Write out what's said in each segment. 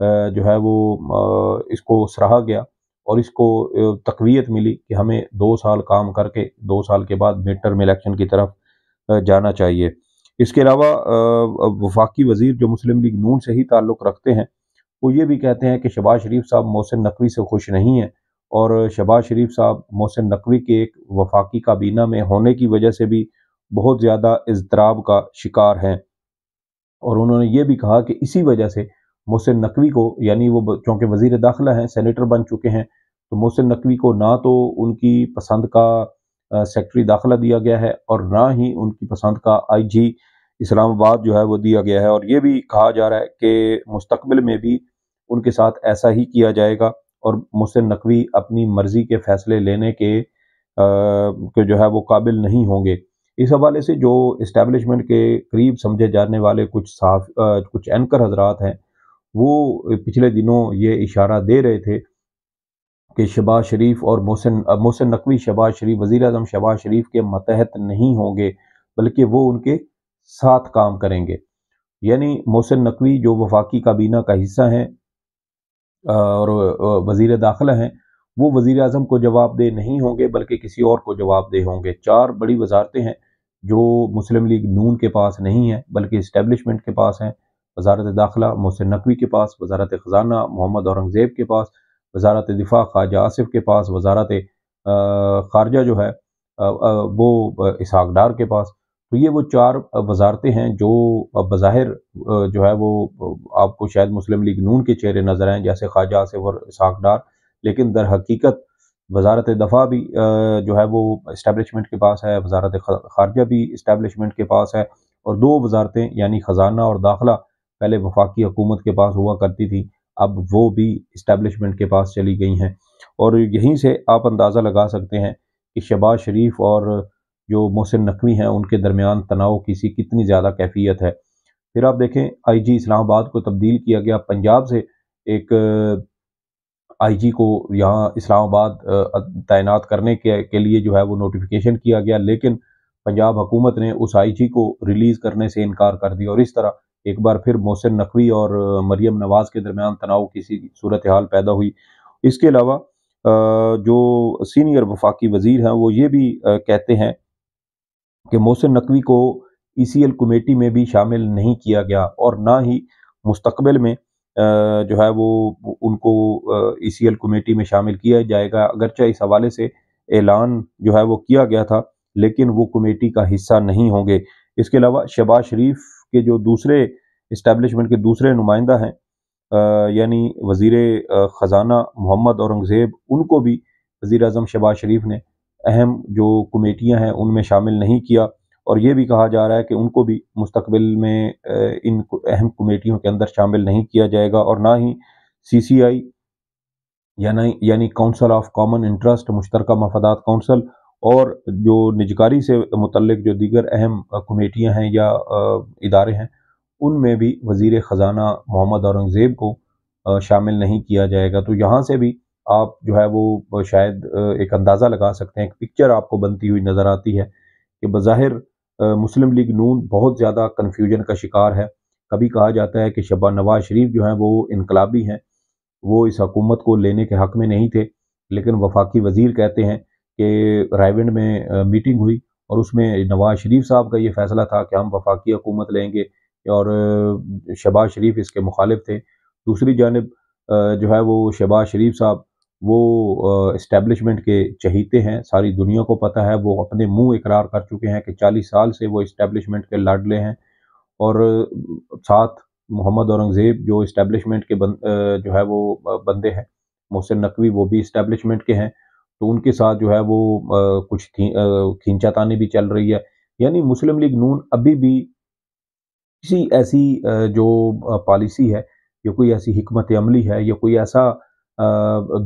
جو ہے وہ اس کو سراہا گیا اور اس کو تقویت ملی کہ ہمیں 2 سال کام کر کے 2 سال کے بعد مڈ ٹرم الیکشن کی طرف جانا چاہیے۔ اس کے علاوہ وفاقی وزیر جو مسلم لیگ نون سے ہی تعلق رکھتے ہیں، وہ یہ بھی کہتے ہیں کہ شہباز شریف صاحب محسن نقوی سے خوش نہیں ہیں، اور شہباز شریف صاحب محسن نقوی کے ایک وفاقی کابینہ میں ہونے کی وجہ سے بھی بہت زیادہ اضطراب کا شکار ہیں، اور انہوں نے یہ بھی کہا کہ اسی وجہ سے محسن نقوی کو، یعنی وہ چونکہ وزیر داخلہ ہیں، سینیٹر بن چکے ہیں، تو محسن نقوی کو نہ تو ان کی پسند کا سیکٹری داخلہ دیا گیا ہے، اور نہ ہی ان کی پسند کا آئی جی اسلام آباد جو ہے وہ دیا گیا ہے، اور یہ بھی کہا جا رہا ہے کہ مستقبل میں بھی ان کے ساتھ ایسا ہی کیا جائے گا، اور محسن نقوی اپنی مرضی کے فیصلے لینے کے جو ہے وہ قابل نہیں ہوں گے۔ اس حوالے سے جو اسٹیبلشمنٹ کے قریب سمجھے جانے والے کچھ اینکر حضرات ہیں، وہ پچھلے دنوں یہ اشارہ دے رہے تھے کہ شہباز شریف اور محسن نقوی شہباز شریف، وزیر اعظم شہباز شریف کے ماتحت نہیں ہوں گے، بلکہ وہ ان کے ساتھ کام کریں گے۔ یعنی محسن نقوی جو وفاقی کابینہ کا حصہ ہیں اور وزیر داخلہ ہیں، وہ وزیر اعظم کو جواب دہ نہیں ہوں گے بلکہ کسی اور کو جواب دہ ہوں گے۔ 4 بڑی وزارتیں ہیں جو مسلم لیگ نون کے پاس نہیں ہیں بلکہ اسٹیبلشمنٹ کے پاس ہیں۔ وزارت داخلہ محسن نقوی کے پاس، وزارت خزانہ محمد اورنگزیب کے پاس، وزارت دفاع خواجہ آصف کے پاس، وزارت خارجہ جو ہے وہ اسحاق ڈار کے پاس۔ تو یہ وہ 4 وزارتیں ہیں جو بظاہر جو ہے وہ آپ کو شاید مسلم لیگ نون کے چہرے نظر آئیں، جیسے خواجہ آصف اور اسحاق ڈار، لیکن در حقیقت وزارت دفاع بھی جو ہے وہ اسٹیبلشمنٹ کے پاس ہے، وزارت خارجہ بھی اسٹیبلشمنٹ کے پاس ہے، اور 2 وزارتیں یعنی خزانہ اور داخلہ پہلے وفاقی حکومت کے پاس ہوا کرتی تھی، اب وہ بھی اسٹیبلشمنٹ کے پاس چلی گئی ہیں۔ اور یہیں سے آپ اندازہ لگا سکتے ہیں کہ شہباز شریف اور جو محسن نقوی ہیں ان کے درمیان تناؤ کتنی زیادہ کیفیت ہے۔ پھر آپ دیکھیں آئی جی اسلام آباد کو تبدیل کیا گیا، پنجاب سے ایک آئی جی کو یہاں اسلام آباد تعینات کرنے کے لیے جو ہے وہ نوٹیفیکیشن کیا گیا، لیکن پنجاب حکومت نے اس آئی جی کو ریلیز کرنے سے انکار کر دیا، اور اس طرح ایک بار پھر محسن نقوی اور مریم نواز کے درمیان تناؤ کی صورتحال پیدا ہوئی۔ اس کے علاوہ جو سینئر وفاقی وزیر ہیں وہ یہ بھی کہتے ہیں کہ محسن نقوی کو ای سی ایل کمیٹی میں بھی شامل نہیں کیا گیا، اور نہ ہی مستقبل میں جو ہے وہ ان کو ای سی ایل کمیٹی میں شامل کیا جائے گا، اگرچہ اس حوالے سے اعلان جو ہے وہ کیا گیا تھا لیکن وہ کمیٹی کا حصہ نہیں ہوں گے۔ اس کے علاوہ شہباز شریف کے جو دوسرے اسٹیبلشمنٹ کے دوسرے نمائندہ ہیں یعنی وزیر خزانہ محمد اورنگزیب، ان کو بھی وزیر اعظم شہباز شریف نے اہم جو کمیٹیاں ہیں ان میں شامل نہیں کیا، اور یہ بھی کہا جا رہا ہے کہ ان کو بھی مستقبل میں ان اہم کمیٹیوں کے اندر شامل نہیں کیا جائے گا، اور نہ ہی سی سی آئی یعنی کونسل آف کامن انٹرسٹ، مشترکہ مفادات کونسل، اور جو نجکاری سے متعلق جو دیگر اہم کمیٹیاں ہیں یا ادارے ہیں، ان میں بھی وزیر خزانہ محمد اورنگزیب کو شامل نہیں کیا جائے گا۔ تو یہاں سے بھی آپ جو ہے وہ شاید ایک اندازہ لگا سکتے ہیں، ایک پکچر آپ کو بنتی ہوئی نظر آتی ہے کہ بظاہر مسلم لیگ نون بہت زیادہ کنفیوژن کا شکار ہے۔ کبھی کہا جاتا ہے کہ نواز شریف جو ہیں وہ انقلابی ہیں، وہ اس حکومت کو لینے کے حق میں نہیں تھے، لیکن وفاقی وزیر کہتے ہیں کہ رائے ونڈ میں میٹنگ ہوئی اور اس میں نواز شریف صاحب کا یہ فیصلہ تھا کہ ہم وفاقی حکومت لیں گے، اور شہباز شریف اس کے مخالف تھے۔ دوسری جانب جو ہے وہ شہباز شریف صاحب وہ اسٹیبلشمنٹ کے چہیتے ہیں، ساری دنیا کو پتہ ہے، وہ اپنے منہ اقرار کر چکے ہیں کہ 40 سال سے وہ اسٹیبلشمنٹ کے لاڈلے ہیں، اور ساتھ محمد اورنگزیب جو اسٹیبلشمنٹ کے جو ہے وہ بندے ہیں، محسن نقوی وہ بھی اسٹیبلشمنٹ کے ہیں، تو ان کے ساتھ جو ہے وہ کچھ کھینچا تانی بھی چل رہی ہے۔ یعنی مسلم لیگ نون ابھی بھی کسی ایسی جو پالیسی ہے یا کوئی ایسی حکمت عملی ہے یا کوئی ایسا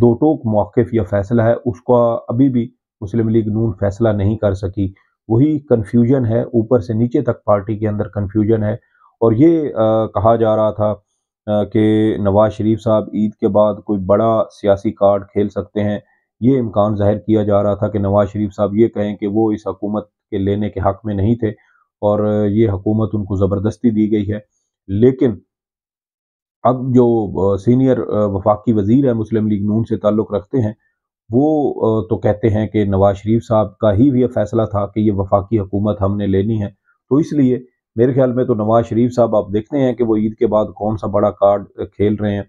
دو ٹوک موقف یا فیصلہ ہے، اس کا ابھی بھی مسلم لیگ نون فیصلہ نہیں کر سکی۔ وہی کنفیوژن ہے، اوپر سے نیچے تک پارٹی کے اندر کنفیوژن ہے، اور یہ کہا جا رہا تھا کہ نواز شریف صاحب عید کے بعد کوئی بڑا سیاسی کارڈ کھیل سکتے ہیں۔ یہ امکان ظاہر کیا جا رہا تھا کہ نواز شریف صاحب یہ کہیں کہ وہ اس حکومت کے لینے کے حق میں نہیں تھے اور یہ حکومت ان کو زبردستی دی گئی ہے، لیکن اب جو سینئر وفاقی وزیر ہے مسلم لیگ نون سے تعلق رکھتے ہیں، وہ تو کہتے ہیں کہ نواز شریف صاحب کا ہی یہ فیصلہ تھا کہ یہ وفاقی حکومت ہم نے لینی ہے، تو اس لیے میرے خیال میں تو نواز شریف صاحب آپ دیکھتے ہیں کہ وہ عید کے بعد کون سا بڑا کارڈ کھیل رہے ہیں۔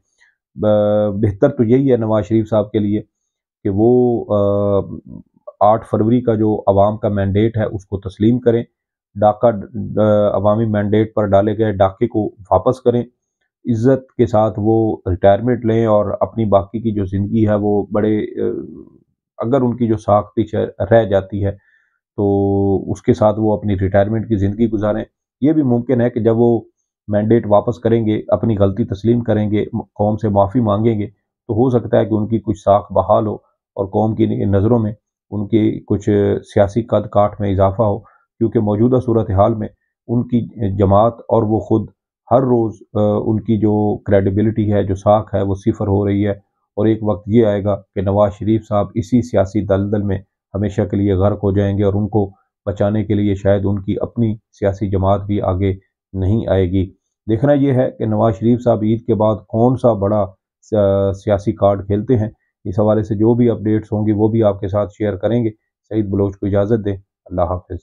بہتر تو یہی ہے نواز شریف صاحب کے لیے کہ وہ 8 فروری کا جو عوام کا مینڈیٹ ہے اس کو تسلیم کریں، ڈاکہ عوامی مینڈیٹ پر ڈالے گئے ڈاکے کو واپس کریں، عزت کے ساتھ وہ ریٹائرمنٹ لیں اور اپنی باقی کی جو زندگی ہے وہ بڑے اگر ان کی جو ساکھ پیچھے رہ جاتی ہے تو اس کے ساتھ وہ اپنی ریٹائرمنٹ کی زندگی گزاریں۔ یہ بھی ممکن ہے کہ جب وہ مینڈیٹ واپس کریں گے، اپنی غلطی تسلیم کریں گے، قوم سے معافی مانگیں گے، تو ہو سکتا ہے کہ ان کی کچھ ساکھ بحال ہو اور قوم کی نظروں میں ان کی کچھ سیاسی قد کاٹ میں اضافہ ہو، کیونکہ موجودہ صورتحال میں ان کی جماعت اور وہ خود ہر روز ان کی جو کریڈیبلٹی ہے، جو ساکھ ہے، وہ صفر ہو رہی ہے، اور ایک وقت یہ آئے گا کہ نواز شریف صاحب اسی سیاسی دلدل میں ہمیشہ کے لیے غرق ہو جائیں گے، اور ان کو بچانے کے لیے شاید ان کی اپنی سیاسی جماعت بھی آگے نہیں آئے گی۔ دیکھنا یہ ہے کہ نواز شریف صاحب عید کے بعد کون سا بڑا سیاسی کارڈ کھیلتے ہیں۔ اس حوالے سے جو بھی اپڈیٹس ہوں گی وہ بھی آپ کے ساتھ شیئر کریں گے۔ سعید بلوچ کو اجازت دیں، اللہ حافظ۔